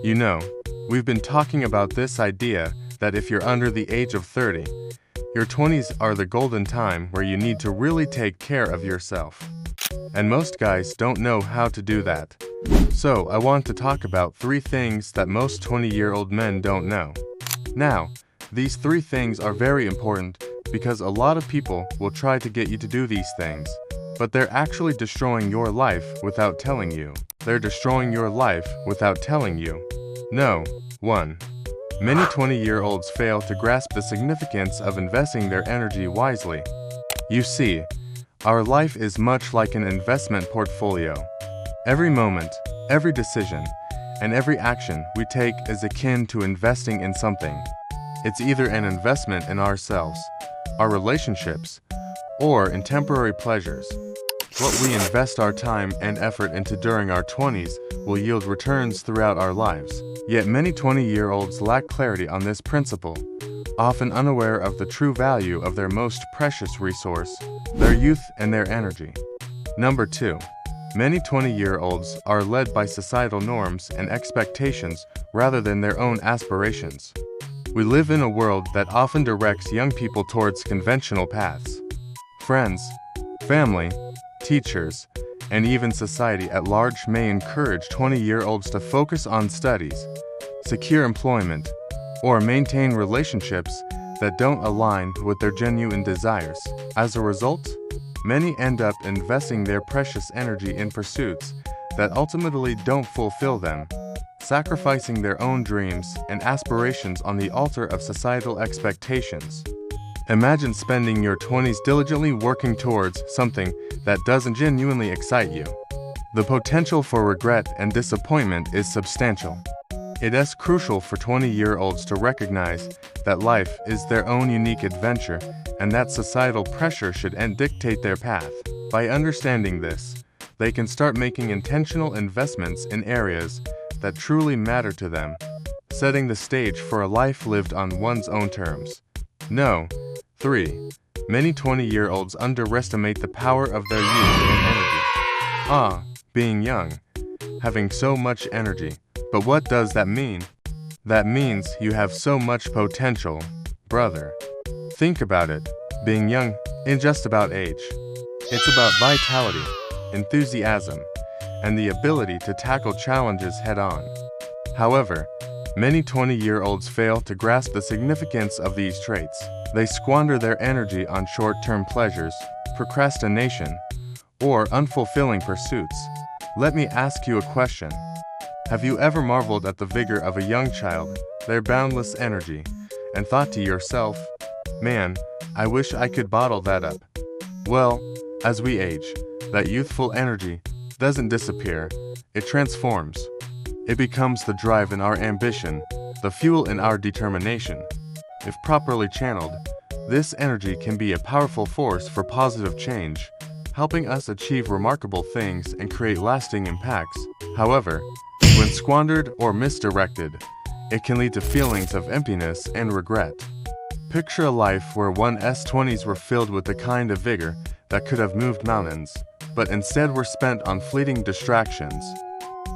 You know, we've been talking about this idea that if you're under the age of 30, your 20s are the golden time where you need to really take care of yourself. And most guys don't know how to do that. So I want to talk about 3 things that most 20-year-old men don't know. Now, these 3 things are very important because a lot of people will try to get you to do these things, but they're actually destroying your life without telling you. They're destroying your life without telling you. No. 1. Many 20-year-olds fail to grasp the significance of investing their energy wisely. You see, our life is much like an investment portfolio. Every moment, every decision, and every action we take is akin to investing in something. It's either an investment in ourselves, our relationships, or in temporary pleasures. What we invest our time and effort into during our 20s will yield returns throughout our lives. Yet many 20-year-olds lack clarity on this principle, often unaware of the true value of their most precious resource, their youth and their energy. Number 2. Many 20-year-olds are led by societal norms and expectations rather than their own aspirations. We live in a world that often directs young people towards conventional paths. Friends, family, teachers, and even society at large may encourage 20-year-olds to focus on studies, secure employment, or maintain relationships that don't align with their genuine desires. As a result, many end up investing their precious energy in pursuits that ultimately don't fulfill them, sacrificing their own dreams and aspirations on the altar of societal expectations. Imagine spending your 20s diligently working towards something that doesn't genuinely excite you. The potential for regret and disappointment is substantial. It is crucial for 20-year-olds to recognize that life is their own unique adventure and that societal pressure should dictate their path. By understanding this, they can start making intentional investments in areas that truly matter to them, setting the stage for a life lived on one's own terms. No. 3. Many 20-year-olds underestimate the power of their youth and energy. Being young, having so much energy. But what does that mean? That means you have so much potential, brother. Think about it. Being young isn't just about age. It's about vitality, enthusiasm, and the ability to tackle challenges head-on. However, many 20-year-olds fail to grasp the significance of these traits. They squander their energy on short-term pleasures, procrastination, or unfulfilling pursuits. Let me ask you a question. Have you ever marveled at the vigor of a young child, their boundless energy, and thought to yourself, "Man, I wish I could bottle that up"? Well, as we age, that youthful energy doesn't disappear, it transforms. It becomes the drive in our ambition, the fuel in our determination. If properly channeled, this energy can be a powerful force for positive change, helping us achieve remarkable things and create lasting impacts. However, when squandered or misdirected, it can lead to feelings of emptiness and regret. Picture a life where one's 20s were filled with the kind of vigor that could have moved mountains, but instead were spent on fleeting distractions.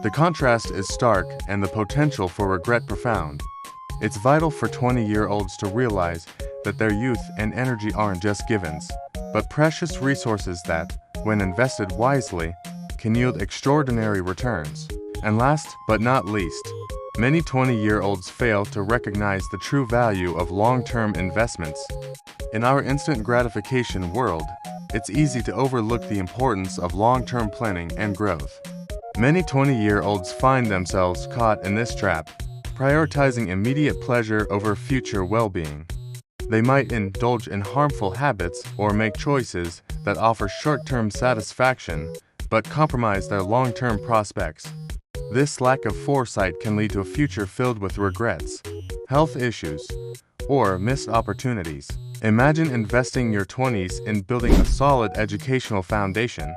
The contrast is stark and the potential for regret profound. It's vital for 20-year-olds to realize that their youth and energy aren't just givens, but precious resources that, when invested wisely, can yield extraordinary returns. And last but not least, many 20-year-olds fail to recognize the true value of long-term investments. In our instant gratification world, it's easy to overlook the importance of long-term planning and growth. Many 20-year-olds find themselves caught in this trap, prioritizing immediate pleasure over future well-being. They might indulge in harmful habits or make choices that offer short-term satisfaction but compromise their long-term prospects. This lack of foresight can lead to a future filled with regrets, health issues, or missed opportunities. Imagine investing your 20s in building a solid educational foundation,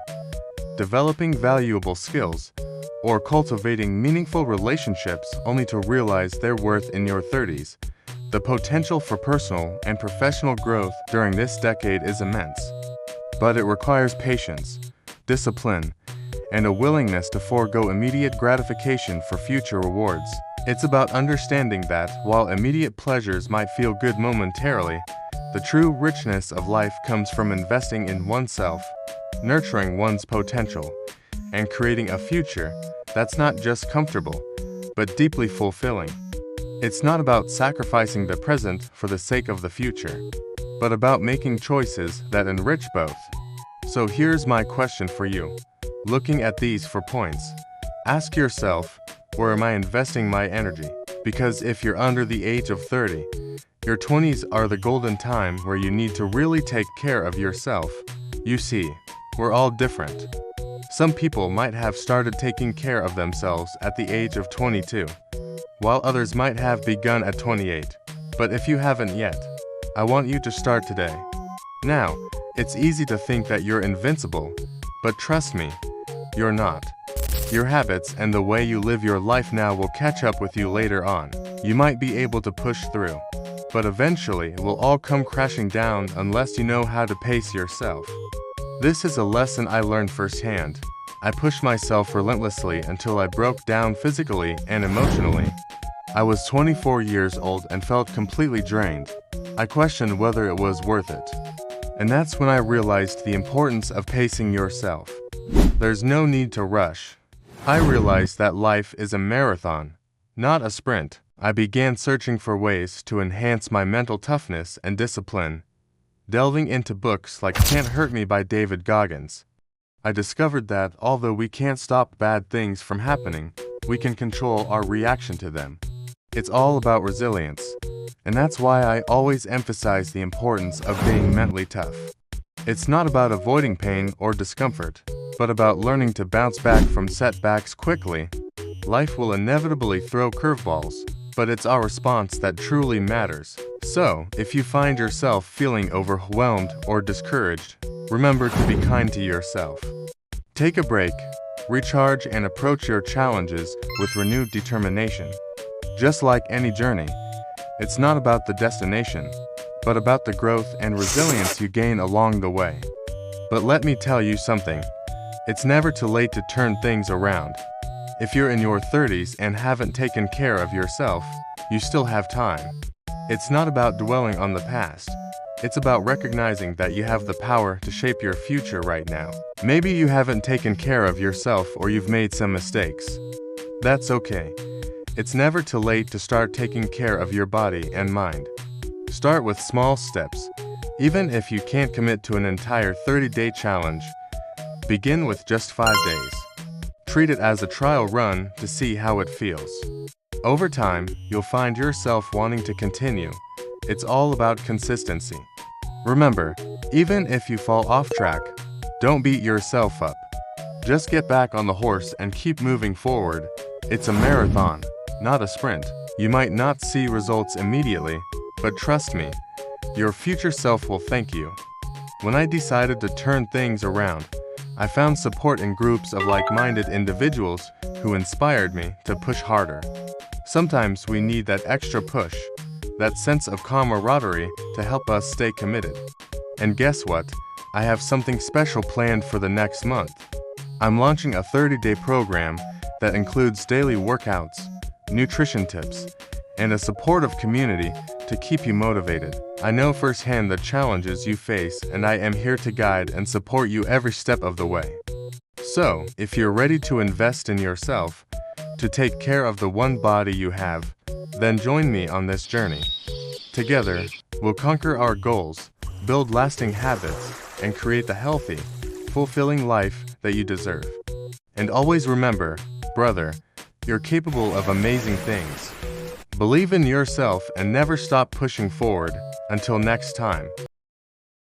developing valuable skills, or cultivating meaningful relationships only to realize their worth in your 30s. The potential for personal and professional growth during this decade is immense, but it requires patience, discipline, and a willingness to forego immediate gratification for future rewards. It's about understanding that, while immediate pleasures might feel good momentarily, the true richness of life comes from investing in oneself, nurturing one's potential, and creating a future that's not just comfortable, but deeply fulfilling. It's not about sacrificing the present for the sake of the future, but about making choices that enrich both. So here's my question for you. Looking at these 4 points, ask yourself, where am I investing my energy? Because if you're under the age of 30, your 20s are the golden time where you need to really take care of yourself. You see, we're all different. Some people might have started taking care of themselves at the age of 22, while others might have begun at 28. But if you haven't yet, I want you to start today. Now, it's easy to think that you're invincible, but trust me, you're not. Your habits and the way you live your life now will catch up with you later on. You might be able to push through, but eventually it will all come crashing down unless you know how to pace yourself. This is a lesson I learned firsthand. I pushed myself relentlessly until I broke down physically and emotionally. I was 24 years old and felt completely drained. I questioned whether it was worth it. And that's when I realized the importance of pacing yourself. There's no need to rush. I realized that life is a marathon, not a sprint. I began searching for ways to enhance my mental toughness and discipline, delving into books like Can't Hurt Me by David Goggins. I discovered that although we can't stop bad things from happening, we can control our reaction to them. It's all about resilience, and that's why I always emphasize the importance of being mentally tough. It's not about avoiding pain or discomfort, but about learning to bounce back from setbacks quickly. Life will inevitably throw curveballs, but it's our response that truly matters. So, if you find yourself feeling overwhelmed or discouraged, remember to be kind to yourself. Take a break, recharge, and approach your challenges with renewed determination. Just like any journey, it's not about the destination, but about the growth and resilience you gain along the way. But let me tell you something. It's never too late to turn things around. If you're in your 30s and haven't taken care of yourself, you still have time. It's not about dwelling on the past. It's about recognizing that you have the power to shape your future right now. Maybe you haven't taken care of yourself or you've made some mistakes. That's okay. It's never too late to start taking care of your body and mind. Start with small steps. Even if you can't commit to an entire 30-day challenge, begin with just 5 days. Treat it as a trial run to see how it feels. Over time, you'll find yourself wanting to continue. It's all about consistency. Remember, even if you fall off track, don't beat yourself up. Just get back on the horse and keep moving forward. It's a marathon, not a sprint. You might not see results immediately, but trust me, your future self will thank you. When I decided to turn things around, I found support in groups of like-minded individuals who inspired me to push harder. Sometimes we need that extra push, that sense of camaraderie to help us stay committed. And guess what? I have something special planned for the next month. I'm launching a 30-day program that includes daily workouts, nutrition tips, and a supportive community to keep you motivated. I know firsthand the challenges you face, and I am here to guide and support you every step of the way. So, if you're ready to invest in yourself, to take care of the one body you have, then join me on this journey. Together, we'll conquer our goals, build lasting habits, and create the healthy, fulfilling life that you deserve. And always remember, brother, you're capable of amazing things. Believe in yourself and never stop pushing forward. Until next time.